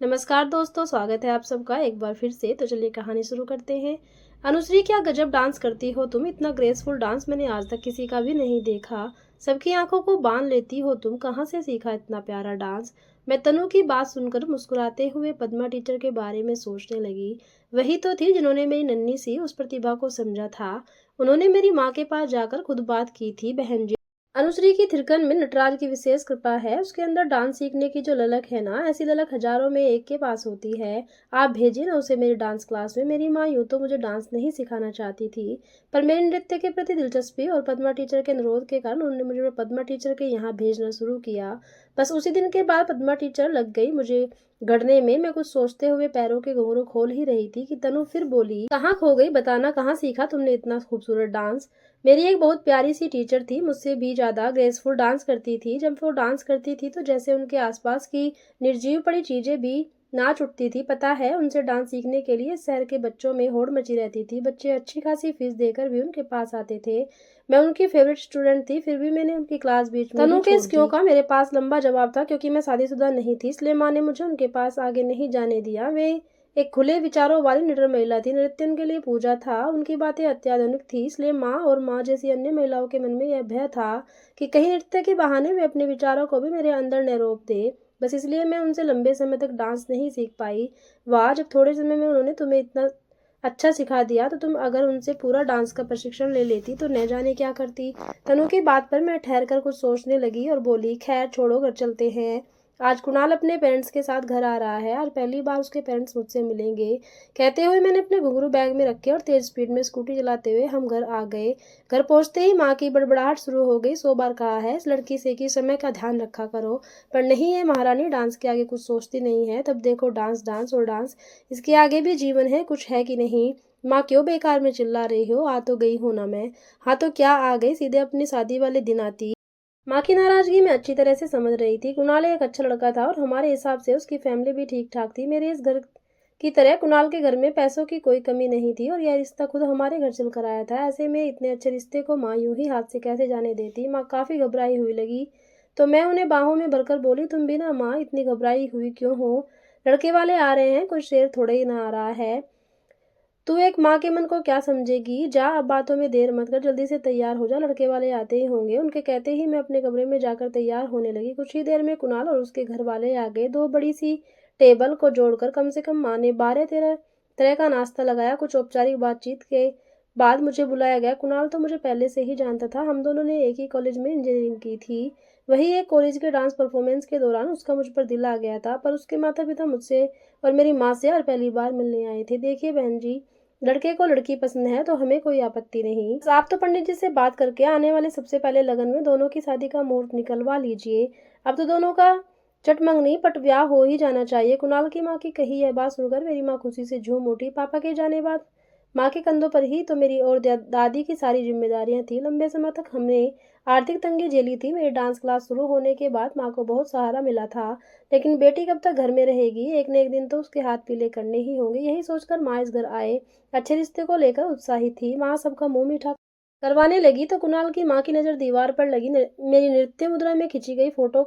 नमस्कार दोस्तों, स्वागत है आप सबका एक बार फिर से। तो चलिए कहानी शुरू करते हैं। अनुश्री, क्या गजब डांस करती हो तुम। इतना ग्रेसफुल डांस मैंने आज तक किसी का भी नहीं देखा। सबकी आंखों को बांध लेती हो तुम। कहाँ से सीखा इतना प्यारा डांस। मैं तनु की बात सुनकर मुस्कुराते हुए पद्मा टीचर के बारे में सोचने लगी। वही तो थी जिन्होंने मेरी नन्ही सी उस प्रतिभा को समझा था। उन्होंने मेरी माँ के पास जाकर खुद बात की थी। बहन जी, अनुश्री की थिरकन में नटराज की विशेष कृपा है। उसके अंदर डांस सीखने की जो ललक है ना, ऐसी ललक हजारों में एक के पास होती है। आप भेजिए ना उसे मेरी डांस क्लास में। मेरी माँ यूं तो मुझे डांस नहीं सिखाना चाहती थी, पर मेरे नृत्य के प्रति दिलचस्पी और पद्मा टीचर के अनुरोध के कारण उन्होंने मुझे पद्मा टीचर के यहाँ भेजना शुरू किया। बस उसी दिन के बाद पद्मा टीचर लग गई मुझे गढ़ने में। मैं कुछ सोचते हुए पैरों के घुंघरू खोल ही रही थी कि तनु फिर बोली, कहाँ खो गई, बताना कहाँ सीखा तुमने इतना खूबसूरत डांस। मेरी एक बहुत प्यारी सी टीचर थी, मुझसे भी ज्यादा ग्रेसफुल डांस करती थी। जब वो डांस करती थी तो जैसे उनके आसपास की निर्जीव पड़ी चीजें भी नाच उठती थी। पता है, उनसे डांस सीखने के लिए शहर के बच्चों में होड़ मची रहती थी। बच्चे अच्छी खासी फीस देकर भी उनके पास आते थे। मैं उनकी फेवरेट स्टूडेंट थी, फिर भी मैंने उनकी क्लास बीच में तनु के इस क्यों का मेरे पास लंबा जवाब था। क्योंकि मैं शादीशुदा नहीं थी, इसलिए माँ ने मुझे उनके पास आगे नहीं जाने दिया। वे एक खुले विचारों वाली निडर महिला थी। नृत्य उनके लिए पूजा था। उनकी बातें अत्याधुनिक थी, इसलिए माँ और माँ जैसी अन्य महिलाओं के मन में यह भय था कि कहीं नृत्य के बहाने वे अपने विचारों को भी मेरे अंदर न रोप दे। बस इसलिए मैं उनसे लंबे समय तक डांस नहीं सीख पाई। वाह, जब थोड़े समय में उन्होंने तुम्हें इतना अच्छा सिखा दिया तो तुम अगर उनसे पूरा डांस का प्रशिक्षण ले लेती तो न जाने क्या करती। तनु की बात पर मैं ठहर कर कुछ सोचने लगी और बोली, खैर छोड़ो, घर चलते हैं। आज कुणाल अपने पेरेंट्स के साथ घर आ रहा है। आज पहली बार उसके पेरेंट्स मुझसे मिलेंगे। कहते हुए मैंने अपने घुंघरू बैग में रखे और तेज स्पीड में स्कूटी चलाते हुए हम घर आ गए। घर पहुंचते ही माँ की बड़बड़ाहट शुरू हो गई। 100 बार कहा है इस लड़की से कि समय का ध्यान रखा करो, पर नहीं, ये महारानी डांस के आगे कुछ सोचती नहीं है। तब देखो, डांस डांस और डांस, इसके आगे भी जीवन है, कुछ है कि नहीं। माँ, क्यों बेकार में चिल्ला रही हो। आ तो गई हूं ना मैं। हाँ तो क्या आ गई, सीधे अपनी शादी वाले दिन आती। माँ की नाराजगी मैं अच्छी तरह से समझ रही थी। कुणाल एक अच्छा लड़का था और हमारे हिसाब से उसकी फैमिली भी ठीक ठाक थी। मेरे इस घर की तरह कुणाल के घर में पैसों की कोई कमी नहीं थी और यह रिश्ता खुद हमारे घर चल कर आया था। ऐसे में इतने अच्छे रिश्ते को माँ यूं ही हाथ से कैसे जाने देती। माँ काफी घबराई हुई लगी तो मैं उन्हें बाहों में भरकर बोली, तुम भी ना माँ इतनी घबराई हुई क्यों हो। लड़के वाले आ रहे हैं, कोई शेर थोड़े ही ना आ रहा है। तू एक माँ के मन को क्या समझेगी। जा, अब बातों में देर मत कर, जल्दी से तैयार हो जा, लड़के वाले आते ही होंगे। उनके कहते ही मैं अपने कमरे में जाकर तैयार होने लगी। कुछ ही देर में कुणाल और उसके घर वाले आ गए। दो बड़ी सी टेबल को जोड़कर कम से कम माँ ने 12-13 तरह का नाश्ता लगाया। कुछ औपचारिक बातचीत के बाद मुझे बुलाया गया। कुणाल तो मुझे पहले से ही जानता था। हम दोनों ने एक ही कॉलेज में इंजीनियरिंग की थी। वही एक कॉलेज के डांस परफॉर्मेंस के दौरान उसका मुझ पर दिल आ गया था। पर उसके माता पिता मुझसे और मेरी माँ से और पहली बार मिलने आए थे। देखिए बहन जी, लड़के को लड़की पसंद है तो हमें कोई आपत्ति नहीं। बस आप तो पंडित जी से बात करके आने वाले सबसे पहले लगन में दोनों की शादी का मुहूर्त निकलवा लीजिए। अब तो दोनों का चटमंगनी पट ब्याह हो ही जाना चाहिए। कुणाल की माँ की कही यह बात सुनकर मेरी माँ खुशी से झूम उठी। पापा के जाने बाद माँ के कंधों पर ही तो मेरी और दादी की सारी जिम्मेदारियां थी। लंबे समय तक हमने आर्थिक तंगी झेली थी। मेरी डांस क्लास शुरू होने के बाद माँ को बहुत सहारा मिला था। लेकिन बेटी कब तक घर में रहेगी, एक न एक दिन तो उसके हाथ पीले करने ही होंगे। यही सोचकर माँ इस घर आए। अच्छे रिश्ते को लेकर उत्साहित थी। माँ सबका मुंह मीठा करवाने लगी तो कुणाल की माँ की नजर दीवार पर लगी मेरी नृत्य मुद्रा में खिंची गई फोटो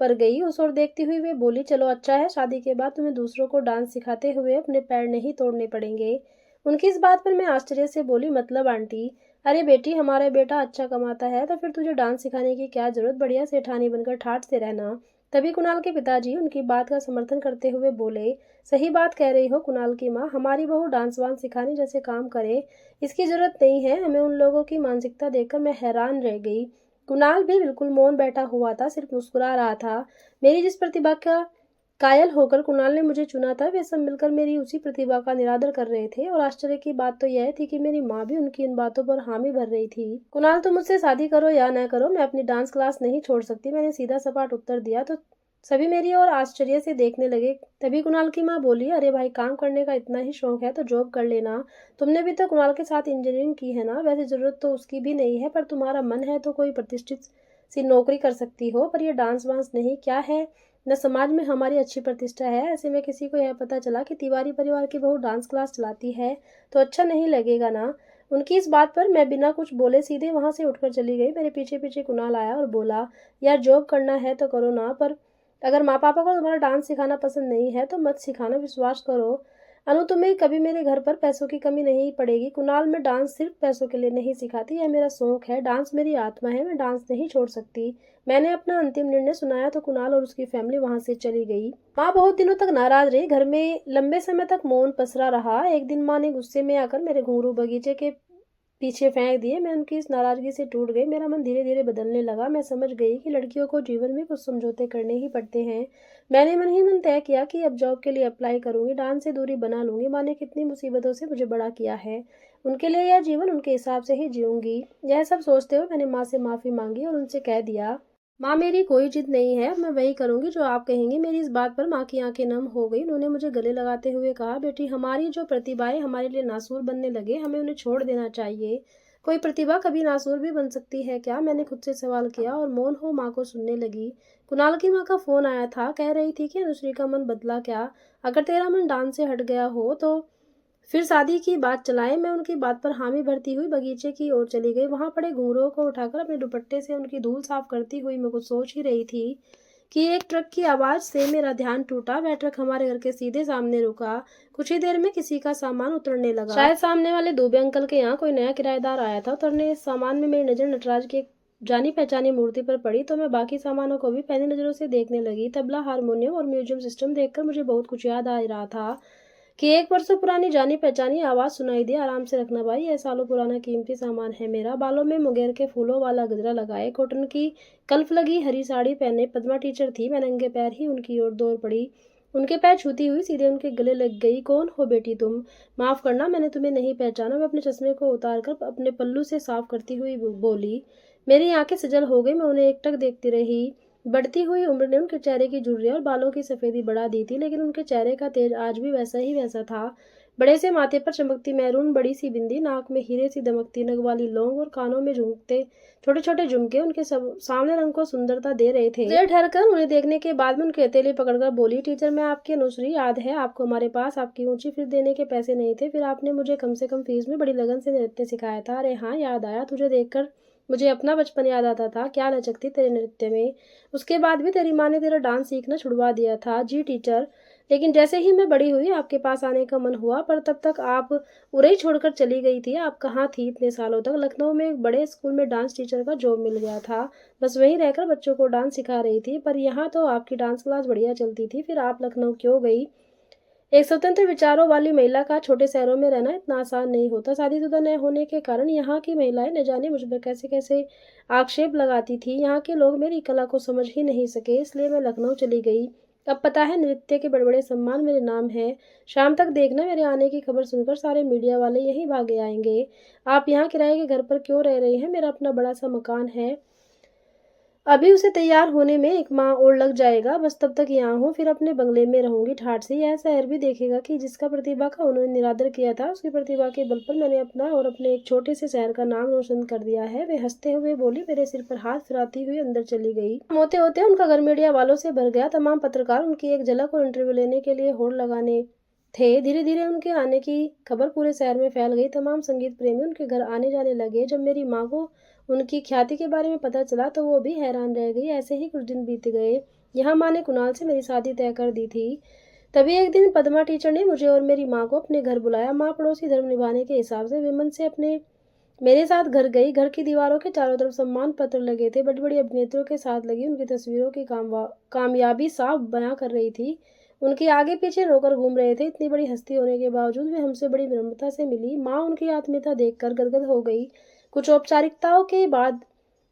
पर गई। उस ओर देखती हुई वे बोली, चलो अच्छा है, शादी के बाद तुम्हें दूसरों को डांस सिखाते हुए अपने पैर नहीं तोड़ने पड़ेंगे। उनकी इस बात पर मैं आश्चर्य से बोली, मतलब आंटी। अरे बेटी, हमारा बेटा अच्छा कमाता है तो फिर तुझे डांस सिखाने की क्या जरूरत, बढ़िया सेठानी बनकर ठाठ से रहना। तभी कुणाल के पिताजी उनकी बात का समर्थन करते हुए बोले, सही बात कह रही हो कुणाल की माँ, हमारी बहू डांस वांस सिखाने जैसे काम करे इसकी जरूरत नहीं है। हमें उन लोगों की मानसिकता देखकर मैं हैरान रह गई। कुणाल भी बिल्कुल मौन बैठा हुआ था, सिर्फ मुस्कुरा रहा था। मेरी जिस प्रतिभा का कायल होकर कुणाल ने मुझे चुना था, वे सब मिलकर मेरी उसी प्रतिभा का निरादर कर रहे थे। और आश्चर्य की बात तो यह थी कि मेरी माँ भी उनकी इन बातों पर हामी भर रही थी। कुणाल, तुम मुझसे शादी करो या न करो, मैं अपनी डांस क्लास नहीं छोड़ सकती। मैंने सीधा सपाट उत्तर दिया तो सभी मेरी ओर आश्चर्य से देखने लगे। तभी कुणाल की माँ बोली, अरे भाई, काम करने का इतना ही शौक है तो जॉब कर लेना। तुमने भी तो कुणाल के साथ इंजीनियरिंग की है ना। वैसे जरूरत तो उसकी भी नहीं है, पर तुम्हारा मन है तो कोई प्रतिष्ठित सी नौकरी कर सकती हो। पर यह डांस वांस नहीं, क्या है न समाज में हमारी अच्छी प्रतिष्ठा है। ऐसे में किसी को यह पता चला कि तिवारी परिवार की बहू डांस क्लास चलाती है तो अच्छा नहीं लगेगा ना। उनकी इस बात पर मैं बिना कुछ बोले सीधे वहां से उठकर चली गई। मेरे पीछे पीछे कुणाल आया और बोला, यार जॉब करना है तो करो ना, पर अगर माँ पापा को तुम्हारा डांस सिखाना पसंद नहीं है तो मत सिखाना, विश्वास करो अनु, तुम्हें कभी मेरे घर पर पैसों की कमी नहीं पड़ेगी। कुणाल, मैं डांस सिर्फ पैसों के लिए नहीं सिखाती, यह मेरा शौक है, डांस मेरी आत्मा है, मैं डांस नहीं छोड़ सकती। मैंने अपना अंतिम निर्णय सुनाया तो कुणाल और उसकी फैमिली वहां से चली गई। माँ बहुत दिनों तक नाराज रही, घर में लंबे समय तक मौन पसरा रहा। एक दिन माँ ने गुस्से में आकर मेरे घुंघरू बगीचे के पीछे फेंक दिए। मैं उनकी इस नाराजगी से टूट गई। मेरा मन धीरे धीरे बदलने लगा। मैं समझ गई कि लड़कियों को जीवन में कुछ समझौते करने ही पड़ते हैं। मैंने मन ही मन तय किया कि अब जॉब के लिए अप्लाई करूंगी, डांस से दूरी बना लूंगी। माँ ने कितनी मुसीबतों से मुझे बड़ा किया है, उनके लिए यह जीवन उनके हिसाब से ही जीऊंगी। यह सब सोचते हुए मैंने माँ से माफ़ी मांगी और उनसे कह दिया, माँ मेरी कोई जिद नहीं है, अब मैं वही करूंगी जो आप कहेंगी। मेरी इस बात पर माँ की आंखें नम हो गई। उन्होंने मुझे गले लगाते हुए कहा, बेटी, हमारी जो प्रतिभाएं हमारे लिए नासूर बनने लगे, हमें उन्हें छोड़ देना चाहिए। कोई प्रतिभा कभी नासूर भी बन सकती है क्या? मैंने खुद से सवाल किया और मौन हो माँ को सुनने लगी। कुणाल की माँ का फोन आया था, कह रही थी कि अनुश्री का मन बदला क्या? अगर तेरा मन डांस से हट गया हो तो फिर शादी की बात चलाएं। मैं उनकी बात पर हामी भरती हुई बगीचे की ओर चली गई। वहां पड़े घुंघरूओं को उठाकर अपने दुपट्टे से उनकी धूल साफ करती हुई मैं कुछ सोच ही रही थी कि एक ट्रक की आवाज से मेरा ध्यान टूटा। वह ट्रक हमारे घर के सीधे सामने रुका। कुछ ही देर में किसी का सामान उतरने लगा। शायद सामने वाले दुबे अंकल के यहाँ कोई नया किराएदार आया था। उतरने इस सामान में मेरी नजर नटराज की एक जानी पहचानी मूर्ति पर पड़ी तो मैं बाकी सामानों को भी पैनी नजरों से देखने लगी। तबला, हारमोनियम और म्यूजियम सिस्टम देखकर मुझे बहुत कुछ याद आ रहा था कि एक वर्षों पुरानी जानी पहचानी आवाज सुनाई दी, आराम से रखना भाई, यह सालों पुराना कीमती सामान है मेरा। बालों में मुंगेर के फूलों वाला गजरा लगाए, कॉटन की कल्फ लगी हरी साड़ी पहने पद्मा टीचर थी। मैं नंगे पैर ही उनकी ओर दौड़ पड़ी, उनके पैर छूती हुई सीधे उनके गले लग गई। कौन हो बेटी तुम? माफ करना, मैंने तुम्हें नहीं पहचाना। मैं अपने चश्मे को उतार कर अपने पल्लू से साफ करती हुई बोली। मेरी आंखें सजल हो गई। मैं उन्हें एकटक देखती रही। बढ़ती हुई उम्र ने उनके चेहरे की झुर्रियां और बालों की सफेदी बढ़ा दी थी, लेकिन उनके चेहरे का तेज आज भी वैसा ही वैसा था। बड़े से माथे पर चमकती मैरून बड़ी सी बिंदी, नाक में हीरे सी दमकती नग वाली लौंग और कानों में झुमकते छोटे छोटे झुमके उनके सब सामने रंग को सुंदरता दे रहे थे। देर ठहरकर उन्हें देखने के बाद में उनकी हथेली पकड़कर बोली, टीचर, मैं आपकी अनुश्री, याद है आपको हमारे पास आपकी ऊंची फीस देने के पैसे नहीं थे, फिर आपने मुझे कम से कम फीस में बड़ी लगन से नृत्य सिखाया था। अरे हाँ, याद आया। तुझे देखकर मुझे अपना बचपन याद आता था। क्या लचक थी तेरे नृत्य में। उसके बाद भी तेरी माँ ने तेरा डांस सीखना छुड़वा दिया था। जी टीचर, लेकिन जैसे ही मैं बड़ी हुई आपके पास आने का मन हुआ, पर तब तक आप उरे छोड़कर चली गई थी। आप कहाँ थी इतने सालों तक? लखनऊ में एक बड़े स्कूल में डांस टीचर का जॉब मिल गया था, बस वहीं रहकर बच्चों को डांस सिखा रही थी। पर यहाँ तो आपकी डांस क्लास बढ़िया चलती थी, फिर आप लखनऊ क्यों गई? एक स्वतंत्र विचारों वाली महिला का छोटे शहरों में रहना इतना आसान नहीं होता। शादीशुदा न होने के कारण यहाँ की महिलाएं न जाने मुझ पर कैसे कैसे आक्षेप लगाती थी। यहाँ के लोग मेरी कला को समझ ही नहीं सके, इसलिए मैं लखनऊ चली गई। अब पता है, नृत्य के बड़े बड़े सम्मान मेरे नाम है। शाम तक देखना, मेरे आने की खबर सुनकर सारे मीडिया वाले यहीं भागे आएंगे। आप यहाँ किराए के घर पर क्यों रह रहे हैं? मेरा अपना बड़ा सा मकान है, अभी उसे तैयार होने में 1 माह और लग जाएगा। बस तब तक यहाँ हूँ, फिर अपने बंगले में रहूंगी ठाठ से। यह शहर भी देखेगा कि जिसका प्रतिभा का उन्होंने निरादर किया था, उसकी प्रतिभा के बल पर मैंने अपना और अपने एक छोटे से शहर का नाम रोशन कर दिया है। वे हंसते हुए बोली, मेरे सिर पर हाथ फिराती हुई अंदर चली गई। होते होते उनका घर मीडिया वालों से भर गया। तमाम पत्रकार उनकी एक झलक और इंटरव्यू लेने के लिए होड़ लगाने थे। धीरे धीरे उनके आने की खबर पूरे शहर में फैल गई। तमाम संगीत प्रेमी उनके घर आने जाने लगे। जब मेरी माँ को उनकी ख्याति के बारे में पता चला तो वो भी हैरान रह गई। ऐसे ही कुछ दिन बीत गए। यहाँ माँ ने कुणाल से मेरी शादी तय कर दी थी। तभी एक दिन पद्मा टीचर ने मुझे और मेरी माँ को अपने घर बुलाया। माँ पड़ोसी धर्म निभाने के हिसाब से विमन से अपने मेरे साथ घर गई। घर की दीवारों के चारों तरफ सम्मान पत्र लगे थे। बड़ी बड़ी अभिनेत्रियों के साथ लगी उनकी तस्वीरों की कामयाबी साफ बयां कर रही थी। उनके आगे पीछे नौकर घूम रहे थे। इतनी बड़ी हस्ती होने के बावजूद वे हमसे बड़ी विनम्रता से मिली। माँ उनकी आत्मीयता देखकर गदगद हो गई। कुछ औपचारिकताओं के बाद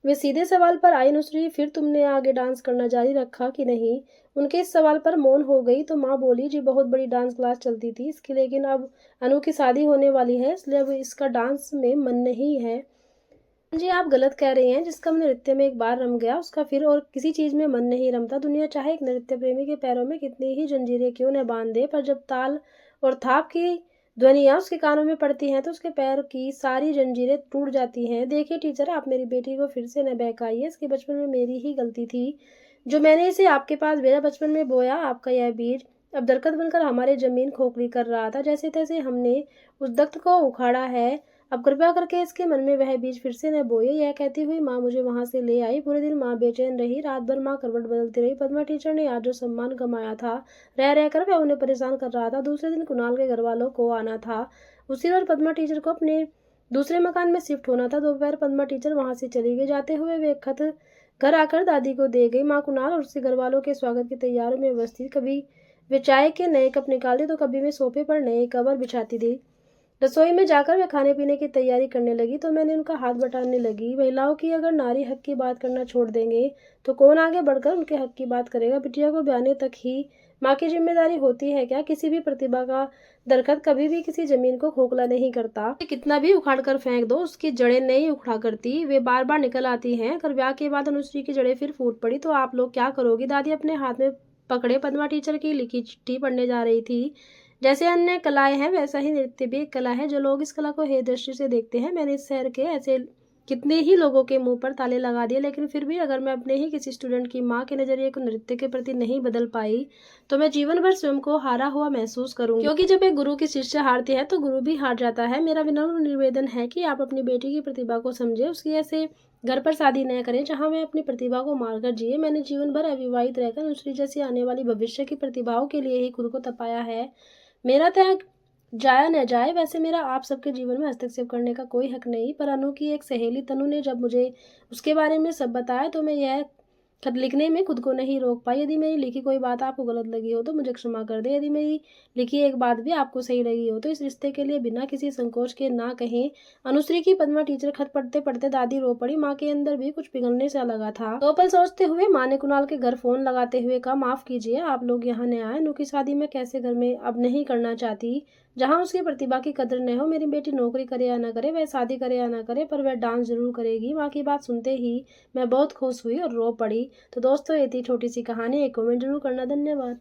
वे सीधे सवाल पर आई, नुसरी, फिर तुमने आगे डांस करना जारी रखा कि नहीं? उनके इस सवाल पर मौन हो गई तो माँ बोली, जी बहुत बड़ी डांस क्लास चलती थी इसकी, लेकिन अब अनु की शादी होने वाली है, इसलिए अब इसका डांस में मन नहीं है। जी आप गलत कह रही हैं। जिसका मन नृत्य में एक बार रम गया, उसका फिर और किसी चीज में मन नहीं रमता। दुनिया चाहे एक नृत्य प्रेमी के पैरों में कितनी ही जंजीरें क्यों न बांध दे, पर जब ताल और थाप की ध्वनियां उसके कानों में पड़ती हैं तो उसके पैर की सारी जंजीरें टूट जाती हैं। देखिए टीचर, आप मेरी बेटी को फिर से न बहकाइए। इसके बचपन में मेरी ही गलती थी जो मैंने इसे आपके पास भेजा। बचपन में बोया आपका यह बीज अब दरख्त बनकर हमारे जमीन खोखली कर रहा था। जैसे तैसे हमने उस दख्त को उखाड़ा है। अब कृपया करके इसके मन में वह बीज फिर से न बोए। यह कहती हुई माँ मुझे वहां से ले आई। पूरे दिन माँ बेचैन रही। रात भर माँ करवट बदलती रही। पद्मा टीचर ने आज जो सम्मान कमाया था, रह रहकर वह उन्हें परेशान कर रहा था। दूसरे दिन कुणाल के घर वालों को आना था। उसी रोज पद्मा टीचर को अपने दूसरे मकान में शिफ्ट होना था। दोपहर पद्मा टीचर वहां से चली गई। जाते हुए वे खत घर आकर दादी को दे गई। माँ कुणाल और उसके घर वालों के स्वागत की तैयारियों में व्यस्त थी। कभी वे चाय के नए कप निकालती तो कभी वे सोफे पर नए कवर बिछाती थी। रसोई में जाकर वे खाने पीने की तैयारी करने लगी तो मैंने उनका हाथ बटाने लगी। महिलाओं की अगर नारी हक की बात करना छोड़ देंगे तो कौन आगे बढ़कर उनके हक की बात करेगा। बिटिया को ब्याने तक ही माँ की जिम्मेदारी होती है क्या। किसी भी प्रतिभा का दरखत कभी भी किसी जमीन को खोखला नहीं करता। कितना भी उखाड़ कर फेंक दो, उसकी जड़ें नहीं उखड़ा करती, वे बार बार निकल आती हैं। अगर ब्याह के बाद अनुश्री की जड़ें फिर फूट पड़ी तो आप लोग क्या करोगी। दादी अपने हाथ में पकड़े पद्मा टीचर की लिखी चिट्ठी पढ़ने जा रही थी। जैसे अन्य कलाएं हैं वैसा ही नृत्य भी एक कला है। जो लोग इस कला को हे दृष्टि से देखते हैं, मैंने इस शहर के ऐसे कितने ही लोगों के मुंह पर ताले लगा दिए, लेकिन फिर भी अगर मैं अपने ही किसी स्टूडेंट की माँ के नजरिए को नृत्य के प्रति नहीं बदल पाई तो मैं जीवन भर स्वयं को हारा हुआ महसूस करूंगी। क्योंकि जब एक गुरु की शिष्य हारती है तो गुरु भी हार जाता है। मेरा विनम्र निवेदन है कि आप अपनी बेटी की प्रतिभा को समझे, उसकी ऐसे घर पर शादी न करें जहां मैं अपनी प्रतिभा को मारकर जिए। मैंने जीवन भर अविवाहित रहकर अनुश्री जैसी आने वाली भविष्य की प्रतिभाओं के लिए ही खुद को तपाया है। मेरा त्याग जाया न जाए। वैसे मेरा आप सबके जीवन में हस्तक्षेप करने का कोई हक नहीं, पर अनु की एक सहेली तनु ने जब मुझे उसके बारे में सब बताया तो मैं यह खत लिखने में खुद को नहीं रोक पाई। यदि मेरी लिखी कोई बात आपको गलत लगी हो तो मुझे क्षमा कर दे। यदि मेरी लिखी एक बात भी आपको सही लगी हो तो इस रिश्ते के लिए बिना किसी संकोच के ना कहें। अनुश्री की पद्मा टीचर खत पढ़ते पढ़ते दादी रो पड़ी। माँ के अंदर भी कुछ पिघलने सा लगा था। दो पल सोचते हुए माँ ने कुणाल के घर फोन लगाते हुए कहा, माफ कीजिए आप लोग यहाँ न आए। अनु की शादी मैं कैसे घर में अब नहीं करना चाहती जहाँ उसकी प्रतिभा की कदर न हो। मेरी बेटी नौकरी करे या ना करे, वह शादी करे या ना करे, पर वह डांस जरूर करेगी। माँ की बात सुनते ही मैं बहुत खुश हुई और रो पड़ी। तो दोस्तों ये थी छोटी सी कहानी। एक कमेंट जरूर करना। धन्यवाद।